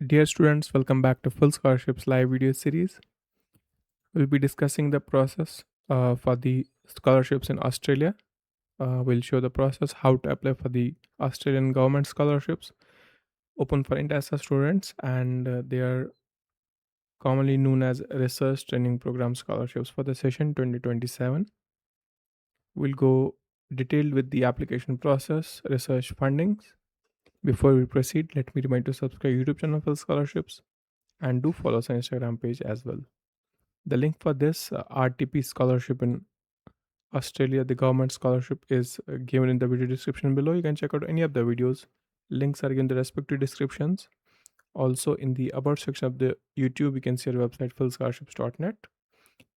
Dear students, welcome back to Full Scholarships live video series. We'll be discussing the process for the scholarships in Australia. We'll show the process how to apply for the Australian government scholarships open for international students, and they are commonly known as Research Training Program scholarships for the session 2027. We'll go detailed with the application process, research fundings. Before we proceed, let me remind you to subscribe YouTube channel for scholarships and do follow us on Instagram page as well. The link for this RTP scholarship in Australia, the government scholarship, is given in the video description below. You can check out any of the videos. Links are given in the respective descriptions. Also, in the about section of the YouTube, you can see our website fullscholarships.net.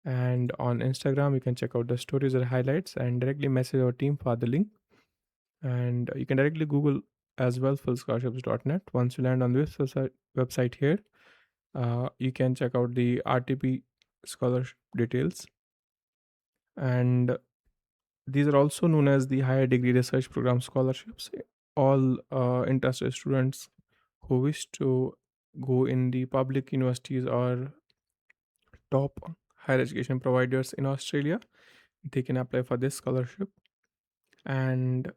And on Instagram, you can check out the stories or highlights and directly message our team for the link. And you can directly Google as well fullscholarships.net. Once you land on this website here, you can check out the RTP scholarship details. And these are also known as the higher degree research program scholarships. All interested students who wish to go in the public universities or top higher education providers in Australia, they can apply for this scholarship. And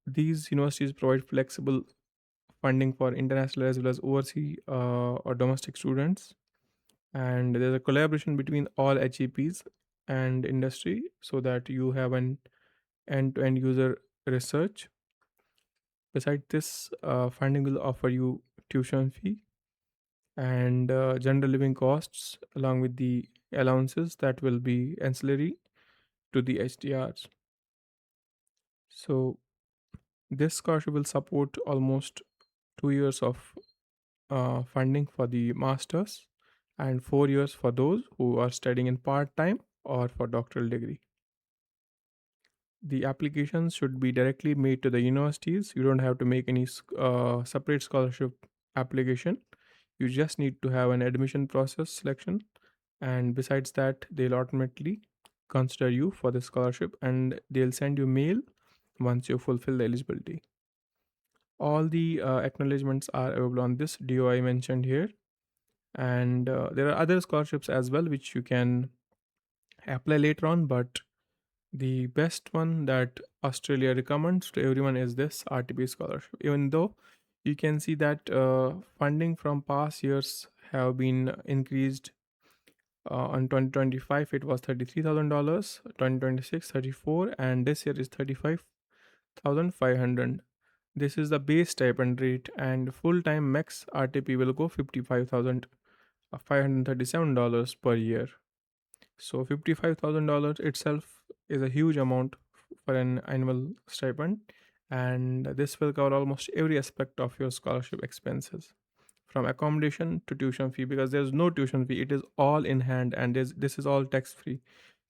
these universities provide flexible funding for international as well as overseas or domestic students. And there's a collaboration between all HEPs and industry so that you have an end-to-end user research. Besides this, funding will offer you tuition fee and general living costs along with the allowances that will be ancillary to the HDRs. So this scholarship will support almost 2 years of funding for the masters and 4 years for those who are studying in part-time or for doctoral degree. The applications should be directly made to the universities. You don't have to make any separate scholarship application. You just need to have an admission process selection, and besides that, they'll automatically consider you for the scholarship and they'll send you mail once you fulfill the eligibility. All the acknowledgements are available on this DOI mentioned here, and there are other scholarships as well which you can apply later on, but the best one that Australia recommends to everyone is this RTP scholarship. Even though you can see that funding from past years have been increased. On 2025, it was $33,000, 2026, 34, and this year is 35,500. This is the base stipend rate, and full time max RTP will go $55,537 per year. So $55,000 itself is a huge amount for an annual stipend, and this will cover almost every aspect of your scholarship expenses, from accommodation to tuition fee, because there's no tuition fee. It is all in hand, and this is all tax free.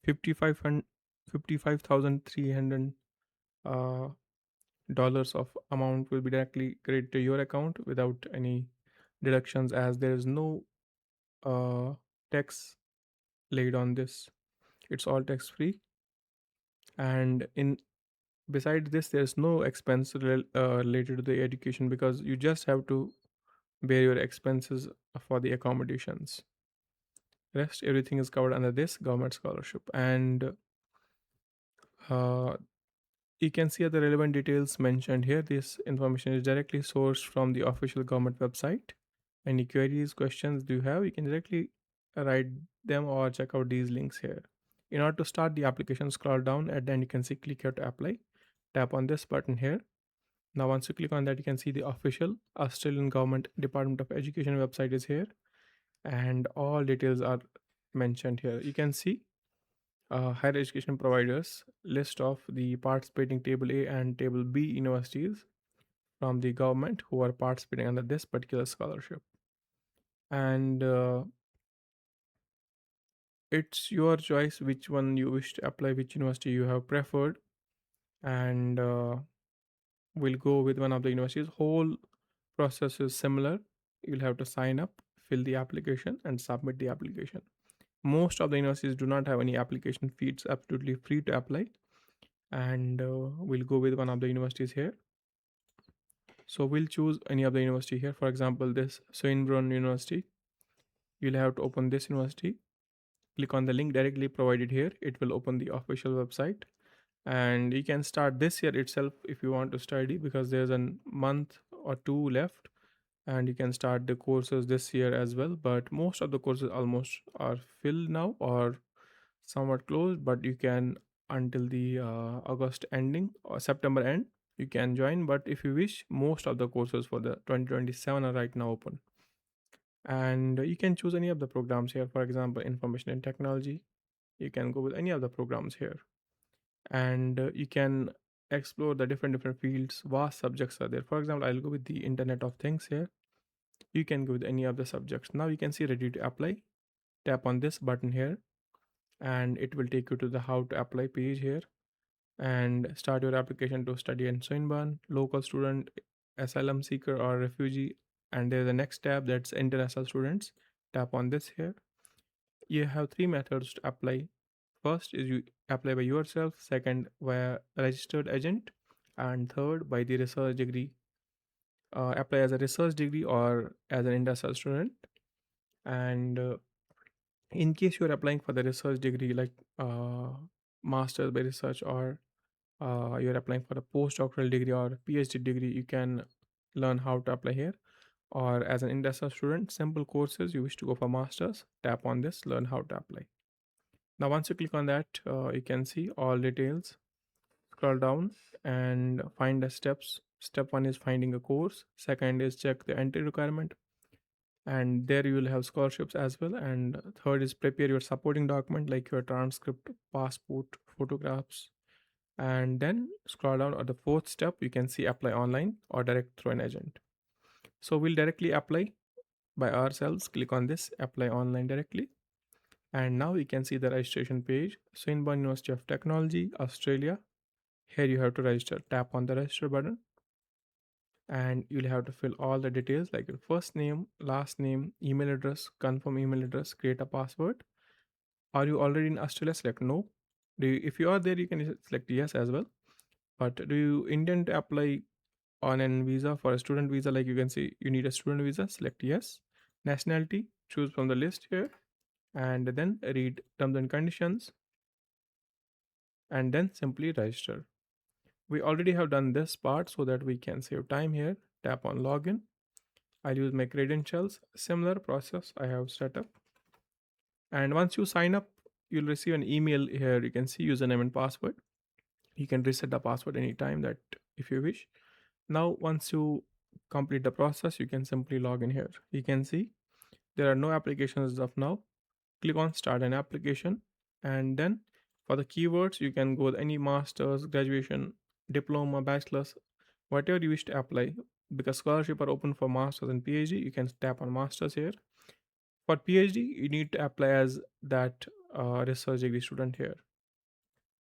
55,300 uh, dollars of amount will be directly credited to your account without any deductions, as there is no tax laid on this. It's all tax free, and in besides this, there's no expense related to the education, because you just have to bear your expenses for the accommodations. Rest everything is covered under this government scholarship, and uh, you can see the relevant details mentioned here. This information is directly sourced from the official government website. Any queries, questions do you have, you can directly write them or check out these links here. In order to start the application, scroll down and then you can see click here to apply. Tap on this button here. Now once you click on that, you can see the official Australian Government Department of Education website is here, and all details are mentioned here. You can see higher education providers list of the participating table A and table B universities from the government who are participating under this particular scholarship. And it's your choice which one you wish to apply, which university you have preferred, and we'll go with one of the universities. Whole process is similar. You'll have to sign up, fill the application, and submit the application. Most of the universities do not have any application fee. It's absolutely free to apply, and we'll go with one of the universities here. So we'll choose any of the university here. For example, this Swinburne University. You'll have to open this university. Click on the link directly provided here. It will open the official website, and you can start this year itself if you want to study, because there's a month or two left, and you can start the courses this year as well. But most of the courses almost are filled now or somewhat closed, but you can until the August ending or September end you can join. But if you wish, most of the courses for the 2027 are right now open, and you can choose any of the programs here. For example, information and technology, you can go with any of the programs here, and you can explore the different fields. Vast subjects are there. For example, I'll go with the internet of things here. You can go with any of the subjects. Now you can see ready to apply. Tap on this button here, and it will take you to the how to apply page here, and start your application to study in Swinburne, local student, asylum seeker or refugee. And there's the next tab, that's international students. Tap on this here. You have three methods to apply. First is you apply by yourself, second via registered agent, and third by the research degree. Apply as a research degree or as an industrial student. And in case you're applying for the research degree, like master's by research, or you're applying for a postdoctoral degree or PhD degree, you can learn how to apply here. Or as an industrial student, simple courses, you wish to go for masters, tap on this, learn how to apply. Now once you click on that, you can see all details. Scroll down and find the steps. Step one is finding a course, second is check the entry requirement, and there you will have scholarships as well. And third is prepare your supporting document like your transcript, passport, photographs. And then scroll down at the fourth step, you can see apply online or direct through an agent. So we'll directly apply by ourselves. Click on this apply online directly, and now you can see the registration page. Swinburne University of Technology, Australia. Here you have to register. Tap on the register button, and you'll have to fill all the details like your first name, last name, email address, confirm email address, create a password. Are you already in Australia? Select no. If you are there, you can select yes as well. But do you intend to apply on a visa for a student visa? Like you can see, you need a student visa. Select yes. Nationality, choose from the list here, and then read terms and conditions, and then simply register. We already have done this part so that we can save time here. Tap on login. I'll use my credentials. Similar process I have set up. And once you sign up, you'll receive an email here. You can see username and password. You can reset the password anytime that if you wish. Now, once you complete the process, you can simply log in here. You can see there are no applications as of now. Click on start an application, and then for the keywords, you can go with any master's, graduation, diploma, bachelor's, whatever you wish to apply. Because scholarship are open for masters and PhD, you can tap on masters here. For PhD, you need to apply as that research degree student here.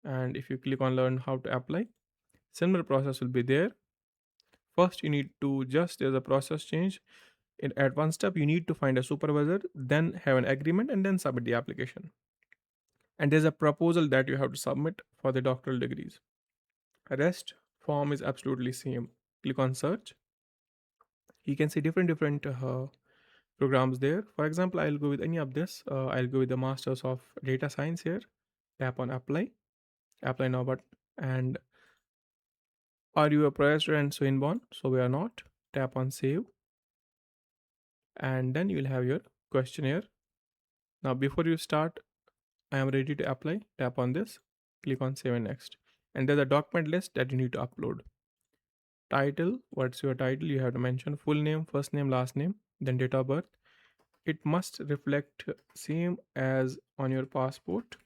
And if you click on learn how to apply, similar process will be there. First, you need to just there's a process change. At one step, you need to find a supervisor, then have an agreement, and then submit the application. And there's a proposal that you have to submit for the doctoral degrees. Rest form is absolutely same. Click on search. You can see different programs there. For example, I'll go with any of this. I'll go with the Masters of Data Science here. Tap on apply. Apply now button. And are you a prior student Swinburne? So we are not. Tap on save, and then you'll have your questionnaire. Now before you start, I am ready to apply. Tap on this. Click on save and next. And there's a document list that you need to upload. Title, what's your title? You have to mention full name, first name, last name, then date of birth. It must reflect same as on your passport.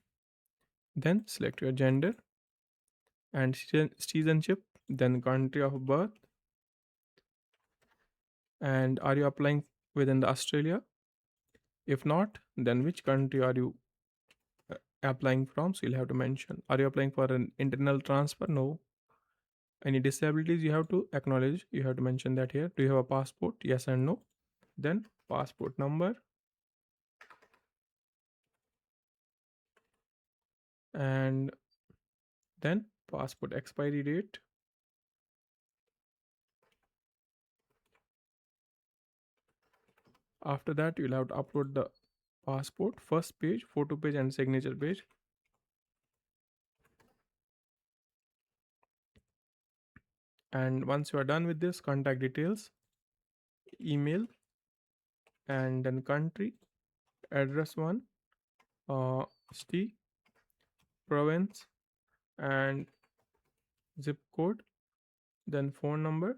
Then select your gender and citizenship, then country of birth. And are you applying within the Australia? If not, then which country are you applying from? So you'll have to mention. Are you applying for an internal transfer? No. Any disabilities you have to acknowledge. You have to mention that here. Do you have a passport? Yes and no. Then passport number, and then passport expiry date, After that, you'll have to upload the passport, first page, photo page, and signature page. And once you are done with this, contact details, email, and then country, address one, city, province, and zip code, then phone number.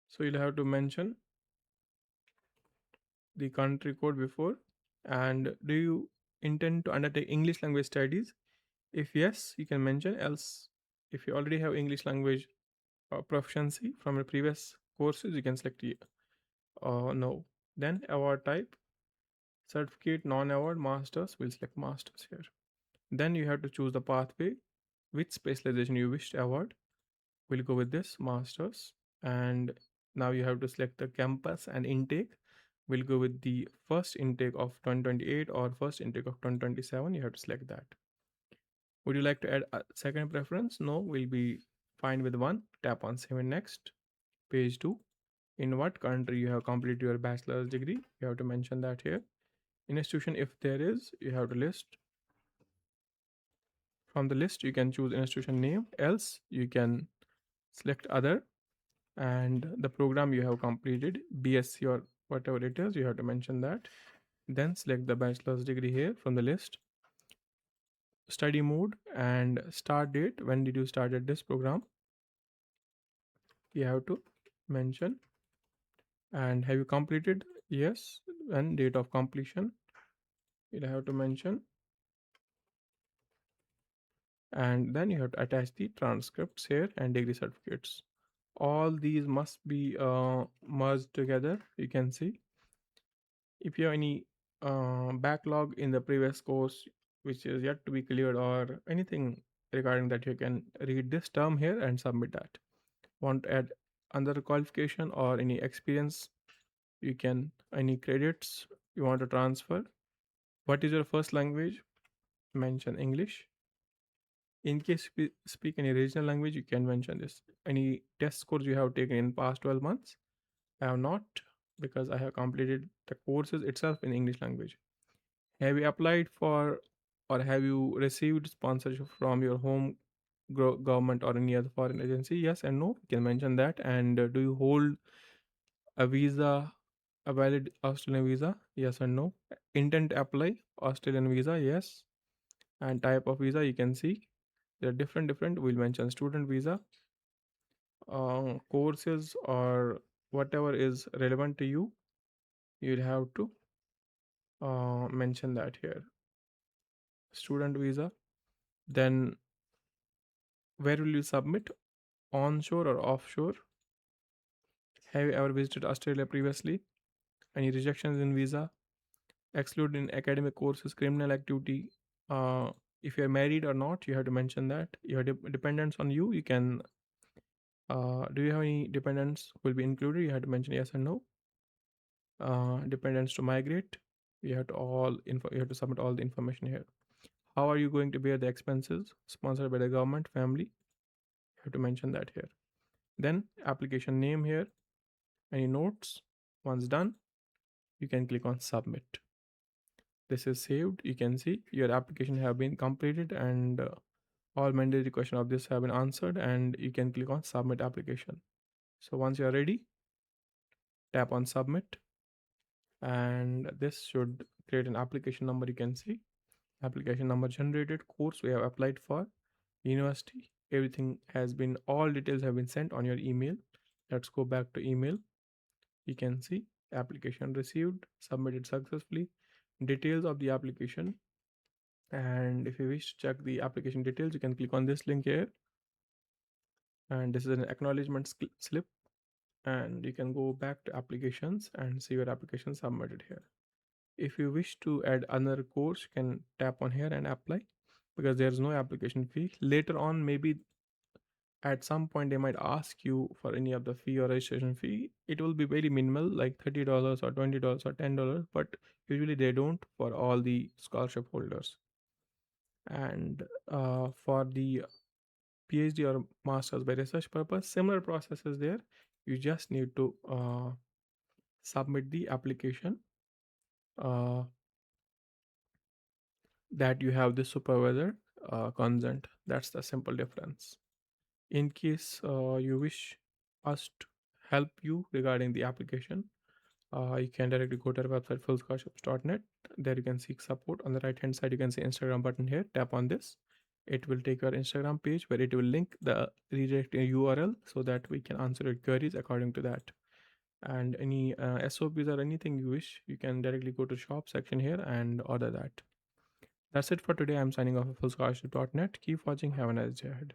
So you'll have to mention the country code before. And do you intend to undertake English language studies? If yes, you can mention. Else, if you already have English language proficiency from your previous courses, you can select no. Then award type, certificate, non-award, masters, we'll select masters here. Then you have to choose the pathway, which specialization you wish to award. We'll go with this masters. And now you have to select the campus and intake. We'll go with the first intake of 2028 or first intake of 2027. You have to select that. Would you like to add a second preference? No, we'll be fine with one. Tap on save and next. Page 2. In what country you have completed your bachelor's degree? You have to mention that here. Institution, if there is, you have to list. From the list, you can choose institution name. Else, you can select other. And the program you have completed, BSc or whatever it is, you have to mention that. Then select the bachelor's degree here from the list. Study mode and start date. When did you started this program? You have to mention. And have you completed? Yes. And date of completion, you'll have to mention. And then you have to attach the transcripts here and degree certificates. All these must be merged together. You can see if you have any backlog in the previous course which is yet to be cleared or anything regarding that, you can read this term here and submit that. Want to add another qualification or any experience, you can, any credits you want to transfer. What is your first language? Mention English. In case you speak any regional language, you can mention this. Any test scores you have taken in past 12 months? I have not, because I have completed the courses itself in English language. Have you applied for or have you received sponsorship from your home government or any other foreign agency? Yes and no. You can mention that. And do you hold a visa, a valid Australian visa? Yes and no. Intent to apply Australian visa? Yes. And type of visa, you can see there are different. We'll mention student visa, courses or whatever is relevant to you. You'll have to mention that here. Student visa. Then where will you submit? Onshore or offshore? Have you ever visited Australia previously? Any rejections in visa? Excluded in academic courses, criminal activity. If you're married or not, you have to mention that. Your dependents on you, you can. Do you have any dependents will be included? You have to mention yes and no. Dependents to migrate. You have to you have to submit all the information here. How are you going to bear the expenses? Sponsored by the government, family. You have to mention that here. Then application name here. Any notes? Once done, you can click on submit. This is saved. You can see your application have been completed and all mandatory questions of this have been answered, and you can click on submit application. So once you are ready, tap on submit, and this should create an application number. You can see application number generated, course we have applied for, university, everything has been, all details have been sent on your email. Let's go back to email. You can see application received, submitted successfully, details of the application. And if you wish to check the application details, you can click on this link here, and this is an acknowledgement slip, and you can go back to applications and see your application submitted here. If you wish to add another course, you can tap on here and apply, because there's no application fee. Later on, maybe at some point they might ask you for any of the fee or registration fee. It will be very minimal, like $30 or $20 or $10, but usually they don't for all the scholarship holders. And for the PhD or master's by research purpose, similar process is there. You just need to submit the application uh, that you have the supervisor consent. That's the simple difference. In case you wish us to help you regarding the application, you can directly go to our website fullscholarships.net. There you can seek support. On the right hand side, you can see Instagram button here. Tap on this. It will take your Instagram page where it will link the redirect URL so that we can answer your queries according to that. And any SOPs or anything you wish, you can directly go to shop section here and order that. That's it for today. I'm signing off of fullscholarship.net. Keep watching. Have a nice day ahead.